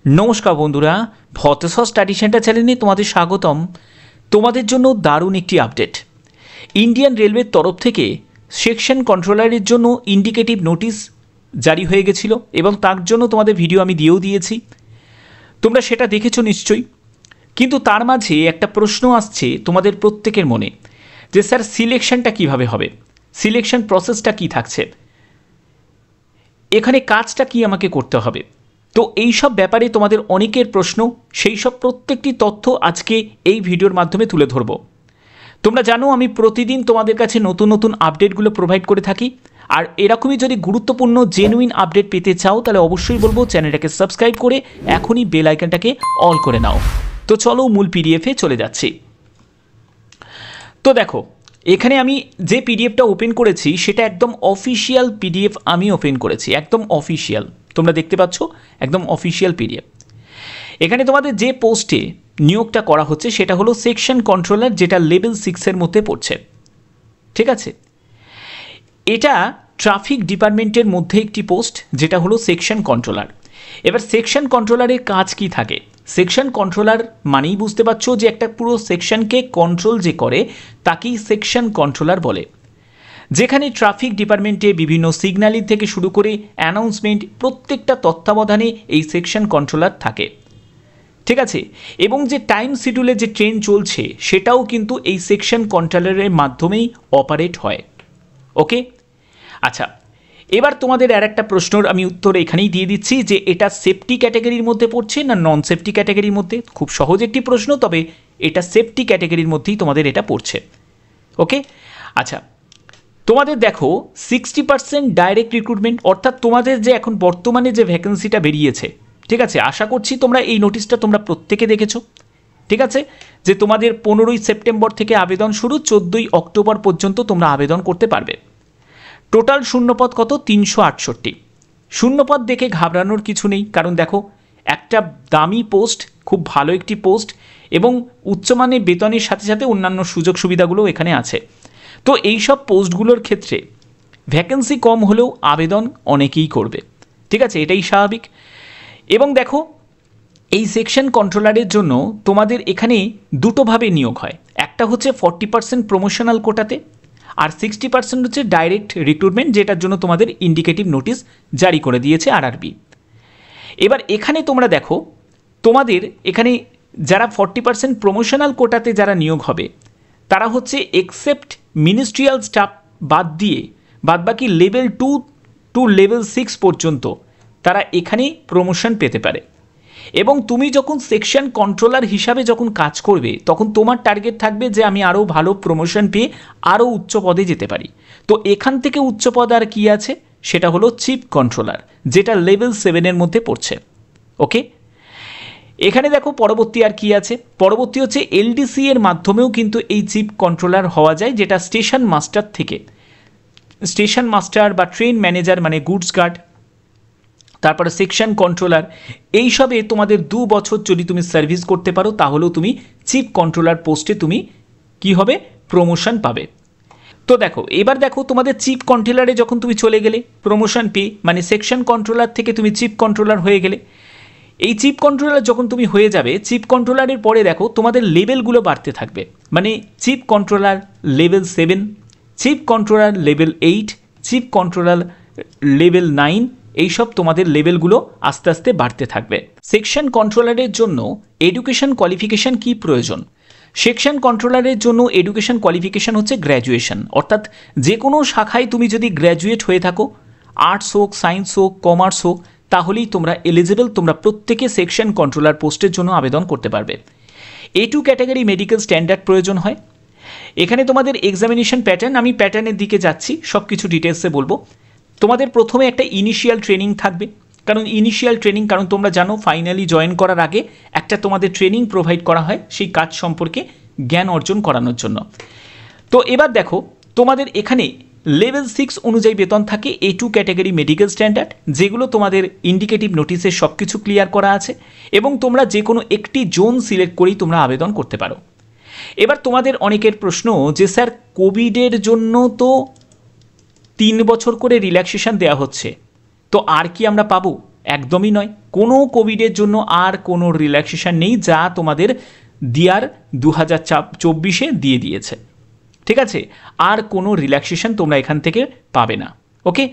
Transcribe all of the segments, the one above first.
নমস্কার বন্ধুরা, ভতেশ্বর study centre চ্যানেলে তোমাদের স্বাগতম। তোমাদের জন্য দারুণ একটি আপডেট। ইন্ডিয়ান রেলওয়ের তরফ থেকে সেকশন কন্ট্রোলারের জন্য ইন্ডিকেটিভ নোটিশ জারি হয়ে গেছিল এবং তার জন্য তোমাদের ভিডিও আমি দিয়েও দিয়েছি, তোমরা সেটা দেখেছো নিশ্চয়ই। কিন্তু তার মাঝে একটা প্রশ্ন আসছে তোমাদের প্রত্যেকের মনে যে স্যার সিলেকশনটা কিভাবে হবে, সিলেকশন প্রসেসটা কি থাকছে, এখানে কাজটা কি আমাকে করতে হবে। তো এই সব ব্যাপারে তোমাদের অনেকের প্রশ্ন, সেই সব প্রত্যেকটি তথ্য আজকে এই ভিডিওর মাধ্যমে তুলে ধরব। তোমরা জানো আমি প্রতিদিন তোমাদের কাছে নতুন নতুন আপডেটগুলো প্রোভাইড করে থাকি, আর এরকমই যদি গুরুত্বপূর্ণ জেনুইন আপডেট পেতে চাও তাহলে অবশ্যই বলবো চ্যানেলটাকে সাবস্ক্রাইব করে এখনই বেল আইকনটাকে অল করে নাও। তো চলো মূল পিডিএফে চলে যাচ্ছি। তো দেখো, এখানে আমি যে পিডিএফটা ওপেন করেছি সেটা একদম অফিসিয়াল পিডিএফ আমি ওপেন করেছি, একদম অফিসিয়াল। তোমরা দেখতে পাচ্ছ একদম অফিসিয়াল পিডিএফ। এখানে তোমাদের যে পোস্টে নিয়োগটা করা হচ্ছে সেটা হলো সেকশন কন্ট্রোলার, যেটা লেভেল 6-এর মধ্যে পড়ছে। ঠিক আছে, এটা ট্রাফিক ডিপার্টমেন্টের মধ্যে একটি পোস্ট, যেটা হলো সেকশন কন্ট্রোলার। এবার সেকশন কন্ট্রোলারের কাজ কি থাকে? সেকশন কন্ট্রোলার মানেই বুঝতে পারছো যে একটা পুরো সেকশনকে কন্ট্রোল যে করে তাকেই সেকশন কন্ট্রোলার বলে। যেখানে ট্রাফিক ডিপার্টমেন্টে বিভিন্ন সিগন্যালিং থেকে শুরু করে অ্যানাউন্সমেন্ট প্রত্যেকটা তত্ত্বাবধানে এই সেকশন কন্ট্রোলার থাকে। ঠিক আছে, এবং যে টাইম শিডিউলে যে ট্রেন চলছে সেটাও কিন্তু এই সেকশন কন্ট্রোলারের মাধ্যমেই অপারেট হয়। ওকে, আচ্ছা, এবার তোমাদের আর একটা প্রশ্নের আমি উত্তর এখানেই দিয়ে দিচ্ছি যে এটা সেফটি ক্যাটাগরির মধ্যে পড়ছে না নন সেফটি ক্যাটাগরির মধ্যে। খুব সহজ একটি প্রশ্ন, তবে এটা সেফটি ক্যাটাগরির মধ্যেই তোমাদের এটা পড়ছে। ওকে, আচ্ছা, তোমাদের দেখো 60% ডাইরেক্ট রিক্রুটমেন্ট, অর্থাৎ তোমাদের যে এখন বর্তমানে যে ভ্যাকেন্সিটা বেরিয়েছে, ঠিক আছে, আশা করছি তোমরা এই নোটিশটা তোমরা প্রত্যেকে দেখেছো। ঠিক আছে, যে তোমাদের 15ই সেপ্টেম্বর থেকে আবেদন শুরু, 14ই অক্টোবর পর্যন্ত তোমরা আবেদন করতে পারবে। টোটাল শূন্যপদ কত? 368। শূন্যপদ দেখে ঘাবড়ানোর কিছু নেই, কারণ দেখো একটা দামি পোস্ট, খুব ভালো একটি পোস্ট, এবং উচ্চমানের বেতনের সাথে সাথে অন্যান্য সুযোগ সুবিধাগুলো এখানে আছে। তো এই সব পোস্টগুলোর ক্ষেত্রে ভ্যাকেন্সি কম হলেও আবেদন অনেকেই করবে। ঠিক আছে, এটাই স্বাভাবিক। এবং দেখো এই সেকশন কন্ট্রোলারের জন্য তোমাদের এখানে দুটোভাবে নিয়োগ হয়। একটা হচ্ছে 40% প্রমোশনাল কোটাতে, আর 60% হচ্ছে ডাইরেক্ট রিক্রুটমেন্ট, যেটার জন্য তোমাদের ইন্ডিকেটিভ নোটিশ জারি করে দিয়েছে আরআরবি। এবার এখানে তোমরা দেখো তোমাদের এখানে যারা 40% প্রমোশনাল কোটাতে যারা নিয়োগ হবে তারা হচ্ছে এক্সেপ্ট মিনিস্ট্রিয়াল স্টাফ বাদ দিয়ে বাদবাকি লেভেল 2 টু লেভেল 6 পর্যন্ত তারা এখানে প্রমোশন পেতে পারে। এবং তুমি যখন সেকশন কন্ট্রোলার হিসাবে যখন কাজ করবে তখন তোমার টার্গেট থাকবে যে আমি আরও ভালো প্রমোশন পেয়ে আরও উচ্চ পদে যেতে পারি। তো এখান থেকে উচ্চ পদ আর কি আছে, সেটা হলো চিফ কন্ট্রোলার, যেটা লেভেল 7-এর মধ্যে পড়ছে। ওকে, এখানে দেখো পরবর্তী আর কি আছে, পরবর্তী হচ্ছে এলডিসি এর মাধ্যমেও কিন্তু এই চিফ কন্ট্রোলার হওয়া যায়, যেটা স্টেশন মাস্টার থেকে, স্টেশন মাস্টার বা ট্রেন ম্যানেজার মানে গুডস গার্ড, তারপরে সেকশন কন্ট্রোলার, এইসবে তোমাদের 2 বছর যদি তুমি সার্ভিস করতে পারো তাহলেও তুমি চিফ কন্ট্রোলার পোস্টে তুমি কি হবে, প্রমোশন পাবে। তো দেখো এবার দেখো তোমাদের চিফ কন্ট্রোলারে যখন তুমি চলে গেলে প্রমোশন পেয়ে, মানে সেকশন কন্ট্রোলার থেকে তুমি চিফ কন্ট্রোলার হয়ে গেলে। এই চিফ কন্ট্রোলার যখন তুমি হয়ে যাবে, চিফ কন্ট্রোলারের পরে দেখো তোমাদের লেভেলগুলো বাড়তে থাকবে, মানে chief controller level 7, chief controller level 8, chief controller level 9, এইসব তোমাদের লেভেলগুলো আস্তে আস্তে বাড়তে থাকবে। সেকশন কন্ট্রোলারের জন্য এডুকেশন কোয়ালিফিকেশন কি প্রয়োজন? সেকশন কন্ট্রোলারের জন্য এডুকেশন কোয়ালিফিকেশন হচ্ছে গ্র্যাজুয়েশন, অর্থাৎ যে কোনো শাখায় তুমি যদি গ্র্যাজুয়েট হয়ে থাকো, আর্টস হোক, সায়েন্স হোক, কমার্স হোক, তাহলেই তোমরা এলিজিবল, তোমরা প্রত্যেকে সেকশন কন্ট্রোলার পোস্টের জন্য আবেদন করতে পারবে। A2 ক্যাটাগরি মেডিকেল স্ট্যান্ডার্ড প্রয়োজন হয়। এখানে তোমাদের এক্সামিনেশন প্যাটার্ন, আমি প্যাটার্নের দিকে যাচ্ছি, সব কিছু ডিটেলসে বলবো। তোমাদের প্রথমে একটা ইনিশিয়াল ট্রেনিং থাকবে, কারণ ইনিশিয়াল ট্রেনিং, কারণ তোমরা জানো ফাইনালি জয়েন করার আগে একটা তোমাদের ট্রেনিং প্রোভাইড করা হয় সেই কাজ সম্পর্কে জ্ঞান অর্জন করানোর জন্য। তো এবার দেখো তোমাদের এখানে লেভেল 6 অনুযায়ী বেতন থাকে A2 ক্যাটাগরি মেডিকেল স্ট্যান্ডার্ড, যেগুলো তোমাদের ইন্ডিকেটিভ নোটিসে সব কিছু ক্লিয়ার করা আছে, এবং তোমরা যে কোনো একটি জোন সিলেক্ট করেই তোমরা আবেদন করতে পারো। এবার তোমাদের অনেকের প্রশ্ন যে স্যার কোভিডের জন্য তো 3 বছর করে রিল্যাক্সেশন দেওয়া হচ্ছে, তো আর কি আমরা পাবো? একদমই নয়। কোনো কোভিডের জন্য আর কোনো রিল্যাক্সেশন নেই যা তোমাদের দেওয়ার 2024-এ দিয়ে দিয়েছে, ঠিক আছে? আর কোনো রিল্যাক্সেশন তোমরা এখান থেকে পাবে না, ওকে?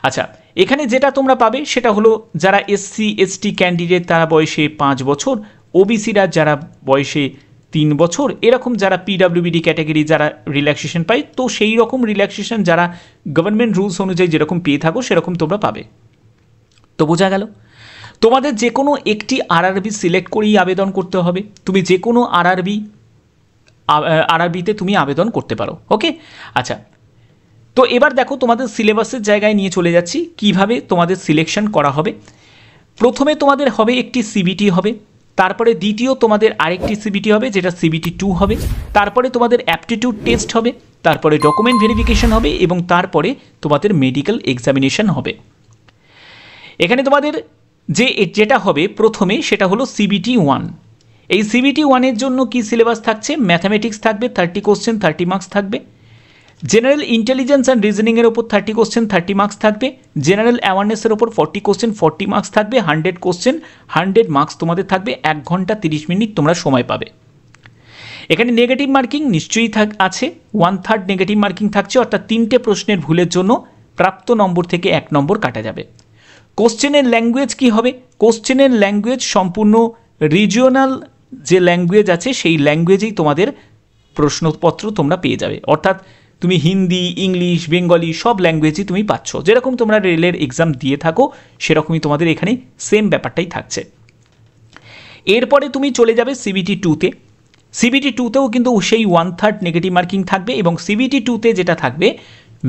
আচ্ছা, এখানে যেটা তোমরা পাবে সেটা হলো যারা SC ST ক্যান্ডিডেট তারা বয়সে 5 বছর, ওবিসিরা যারা বয়সে 3 বছর, এরকম যারা PWBD ক্যাটাগরি যারা রিল্যাক্সেশন পায়, তো সেই রকম রিল্যাক্সেশন যারা গভর্নমেন্ট রুলস অনুযায়ী যেরকম পেয়ে থাকো সেরকম তোমরা পাবে। তো বোঝা গেল, তোমাদের যে কোনো একটি RRB সিলেক্ট করেই আবেদন করতে হবে। তুমি যে কোনো RRBতে তুমি আবেদন করতে পারো, ওকে? আচ্ছা, তো এবার দেখো তোমাদের সিলেবাসের জায়গায় নিয়ে চলে যাচ্ছি কিভাবে তোমাদের সিলেকশন করা হবে। প্রথমে তোমাদের হবে একটি CBT হবে, তারপরে দ্বিতীয় তোমাদের আরেকটি CBT হবে যেটা CBT 2 হবে, তারপরে তোমাদের অ্যাপটিটিউড টেস্ট হবে, তারপরে ডকুমেন্ট ভেরিফিকেশন হবে এবং তারপরে তোমাদের মেডিকেল এক্সামিনেশন হবে। এখানে তোমাদের যেটা হবে প্রথমে সেটা হলো CBT 1। এই CBT 1-এর জন্য কি সিলেবাস থাকছে? ম্যাথামেটিক্স থাকবে 30 কোশ্চেন 30 মার্কস থাকবে, জেনারেল ইন্টেলিজেন্স অ্যান্ড রিজনিংয়ের ওপর 30 কোশ্চেন 30 মার্কস থাকবে, জেনারেল অ্যাওয়ারনেসের ওপর 40 কোশ্চেন 40 মার্কস থাকবে, 100 কোশ্চেন 100 মার্কস তোমাদের থাকবে, 1 ঘন্টা 30 মিনিট তোমরা সময় পাবে। এখানে নেগেটিভ মার্কিং নিশ্চয়ই আছে, 1/3 নেগেটিভ মার্কিং থাকছে, অর্থাৎ 3টে প্রশ্নের ভুলের জন্য প্রাপ্ত নম্বর থেকে 1 নম্বর কাটা যাবে। কোশ্চেনের ল্যাঙ্গুয়েজ কি হবে? কোশ্চেনের ল্যাঙ্গুয়েজ সম্পূর্ণ রিজিওনাল যে ল্যাঙ্গুয়েজ আছে সেই ল্যাঙ্গুয়েজেই তোমাদের প্রশ্নপত্র তোমরা পেয়ে যাবে, অর্থাৎ তুমি হিন্দি, ইংলিশ, বেঙ্গলি সব ল্যাঙ্গুয়েজই তুমি পাচ্ছ, যেরকম তোমরা রেলের এক্সাম দিয়ে থাকো সেরকমই তোমাদের এখানে সেম ব্যাপারটাই থাকছে। এরপরে তুমি চলে যাবে CBT 2-তে। CBT 2-তেও কিন্তু সেই 1/3 নেগেটিভ মার্কিং থাকবে এবং CBT 2-তে যেটা থাকবে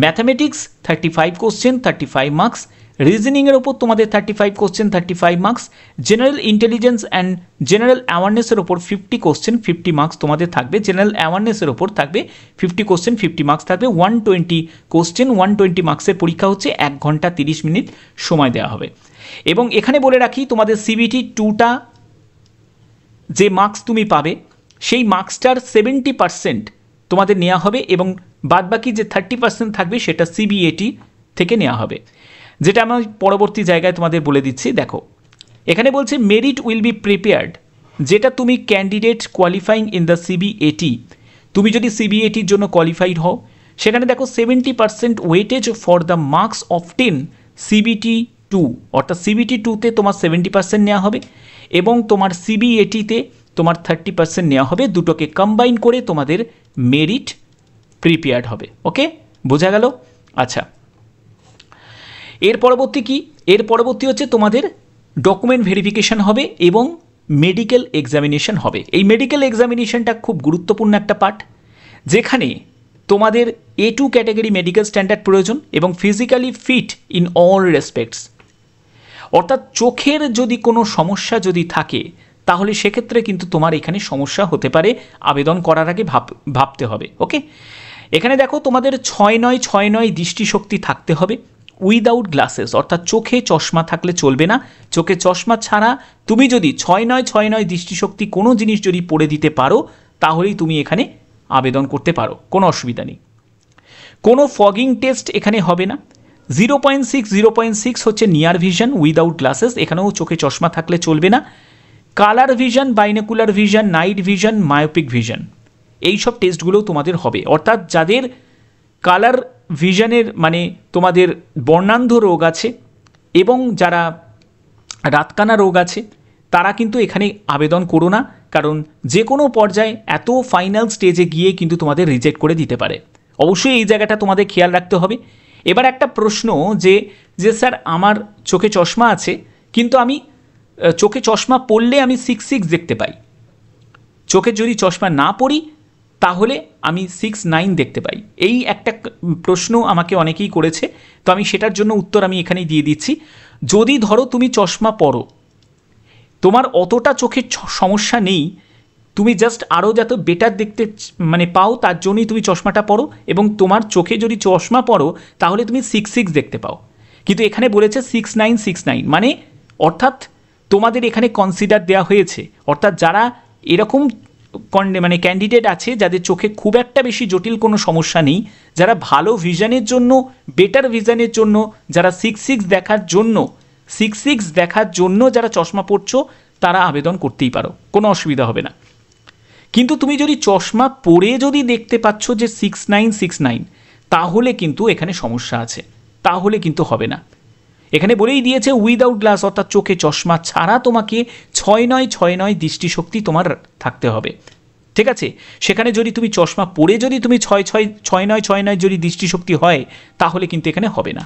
ম্যাথামেটিক্স 35 কোশ্চেন 35 মার্কস, রিজনিংয়ের ওপর তোমাদের 35 question 35 marks, general intelligence and general অ্যাওয়ারনেসের ওপর 50 কোশ্চেন 50 মার্কস তোমাদের থাকবে, জেনারেল অ্যাওয়ারনেসের ওপর থাকবে 50 কোশ্চেন 50 মার্কস থাকবে, 120 কোশ্চেন 120 মার্কসের পরীক্ষা হচ্ছে, 1 ঘন্টা 30 মিনিট সময় দেওয়া হবে। এবং এখানে বলে রাখি তোমাদের CBT 2টা যে মার্কস তুমি পাবে সেই মার্কসটার 70% তোমাদের নেওয়া হবে এবং বাদবাকি যে 30% থাকবে সেটা CBAT থেকে নেওয়া হবে, যেটা আমি পরবর্তী জায়গায় তোমাদের বলে দিচ্ছি। দেখো এখানে বলছে মেরিট উইল বি প্রিপেয়ার্ড, যেটা তুমি candidate qualifying in the CBAT, তুমি যদি CBATর জন্য কোয়ালিফাইড হও সেখানে দেখো 70% weightage for the marks of 10 CBT 2, অর্থাৎ CBT 2-তে তোমার 70% নেওয়া হবে এবং তোমার CBAT-তে তোমার 30% নেওয়া হবে, দুটোকে কম্বাইন করে তোমাদের মেরিট প্রিপেয়ার্ড হবে, ওকে? বোঝা গেল? আচ্ছা, এর পরবর্তী কি? এর পরবর্তী হচ্ছে তোমাদের ডকুমেন্ট ভেরিফিকেশন হবে এবং মেডিকেল এক্সামিনেশন হবে। এই মেডিকেল এক্সামিনেশনটা খুব গুরুত্বপূর্ণ একটা পার্ট, যেখানে তোমাদের A2 ক্যাটাগরি মেডিকেল স্ট্যান্ডার্ড প্রয়োজন এবং physically fit in all respects, অর্থাৎ চোখের যদি কোনো সমস্যা যদি থাকে তাহলে সেক্ষেত্রে কিন্তু তোমার এখানে সমস্যা হতে পারে, আবেদন করার আগে ভাবতে হবে, ওকে? এখানে দেখো তোমাদের 6/9 দৃষ্টিশক্তি থাকতে হবে উইদাউট গ্লাসেস, অর্থাৎ চোখে চশমা থাকলে চলবে না, চোখে চশমা ছাড়া তুমি যদি 6/9 দৃষ্টিশক্তি কোনো জিনিস যদি পড়ে দিতে পারো তাহলেই তুমি এখানে আবেদন করতে পারো, কোনো অসুবিধা নেই। কোনো ফগিং টেস্ট এখানে হবে না। 0.6 হচ্ছে নিয়ার ভিশন উইদাউট গ্লাসেস, এখানেও চোখে চশমা থাকলে চলবে না। Colour vision, binocular vision, night vision, myopic vision, এইসব টেস্টগুলোও তোমাদের হবে, অর্থাৎ যাদের কালার ভিশনের মানে তোমাদের বর্ণান্ধ রোগ আছে এবং যারা রাতকানা রোগ আছে তারা কিন্তু এখানে আবেদন করো না, কারণ যে কোনো পর্যায়ে এত ফাইনাল স্টেজে গিয়ে কিন্তু তোমাদের রিজেক্ট করে দিতে পারে। অবশ্যই এই জায়গাটা তোমাদের খেয়াল রাখতে হবে। এবার একটা প্রশ্ন যে স্যার আমার চোখে চশমা আছে কিন্তু আমি চোখে চশমা পরলে আমি 6/6 দেখতে পাই, চোখে যদি চশমা না পরি তাহলে আমি 6/9 দেখতে পাই, এই একটা প্রশ্ন আমাকে অনেকেই করেছে, তো আমি সেটার জন্য উত্তর আমি এখানেই দিয়ে দিচ্ছি। যদি ধরো তুমি চশমা পরো, তোমার অতটা চোখের সমস্যা নেই, তুমি জাস্ট আরও যাতে বেটার দেখতে মানে পাও তার জন্যই তুমি চশমাটা পরো এবং তোমার চোখে যদি চশমা পরো তাহলে তুমি 6/6 দেখতে পাও, কিন্তু এখানে বলেছে 6/9 মানে অর্থাৎ তোমাদের এখানে কনসিডার দেওয়া হয়েছে, অর্থাৎ যারা এরকম মানে ক্যান্ডিডেট আছে যাদের চোখে খুব একটা বেশি জটিল কোনো সমস্যা নেই, যারা ভালো ভিশনের জন্য বেটার ভিশনের জন্য যারা 6/6 দেখার জন্য 6/6 দেখার জন্য যারা চশমা পরছো তারা আবেদন করতেই পারো, কোনো অসুবিধা হবে না। কিন্তু তুমি যদি চশমা পরে যদি দেখতে পাচ্ছ যে 6969, তাহলে কিন্তু এখানে সমস্যা আছে, তাহলে কিন্তু হবে না। এখানে বলেই দিয়েছে উইদাউট গ্লাস, অর্থাৎ চোখে চশমা ছাড়া তোমাকে 6969 দৃষ্টিশক্তি তোমার থাকতে হবে, ঠিক আছে। সেখানে যদি তুমি চশমা পরে যদি তুমি 6969 যদি দৃষ্টিশক্তি হয়, তাহলে কিন্তু এখানে হবে না।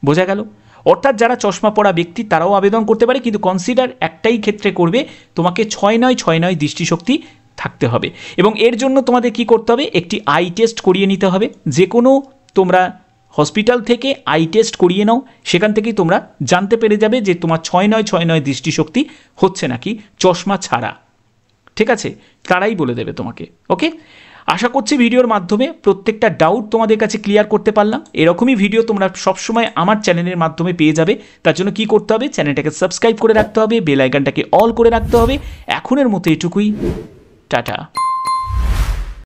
বোঝা গেল? অর্থাৎ যারা চশমা পরা ব্যক্তি তারাও আবেদন করতে পারে, কিন্তু কনসিডার একটাই ক্ষেত্রে করবে, তোমাকে 6969 দৃষ্টিশক্তি থাকতে হবে। এবং এর জন্য তোমাদের কি করতে হবে, একটি আই টেস্ট করিয়ে নিতে হবে। যে কোনো তোমরা হসপিটাল থেকে আই টেস্ট করিয়ে নাও, সেখান থেকেই তোমরা জানতে পেরে যাবে যে তোমার 6969 দৃষ্টিশক্তি হচ্ছে নাকি চশমা ছাড়া, ঠিক আছে। তারাই বলে দেবে তোমাকে। ওকে, আশা করছি ভিডিওর মাধ্যমে প্রত্যেকটা ডাউট তোমাদের কাছে ক্লিয়ার করতে পারলাম। এরকমই ভিডিও তোমরা সবসময় আমার চ্যানেলের মাধ্যমে পেয়ে যাবে। তার জন্য কি করতে হবে, চ্যানেলটাকে সাবস্ক্রাইব করে রাখতে হবে, বেল আইকনটাকে অল করে রাখতে হবে। এখনের মতো এটুকুই, টাটা।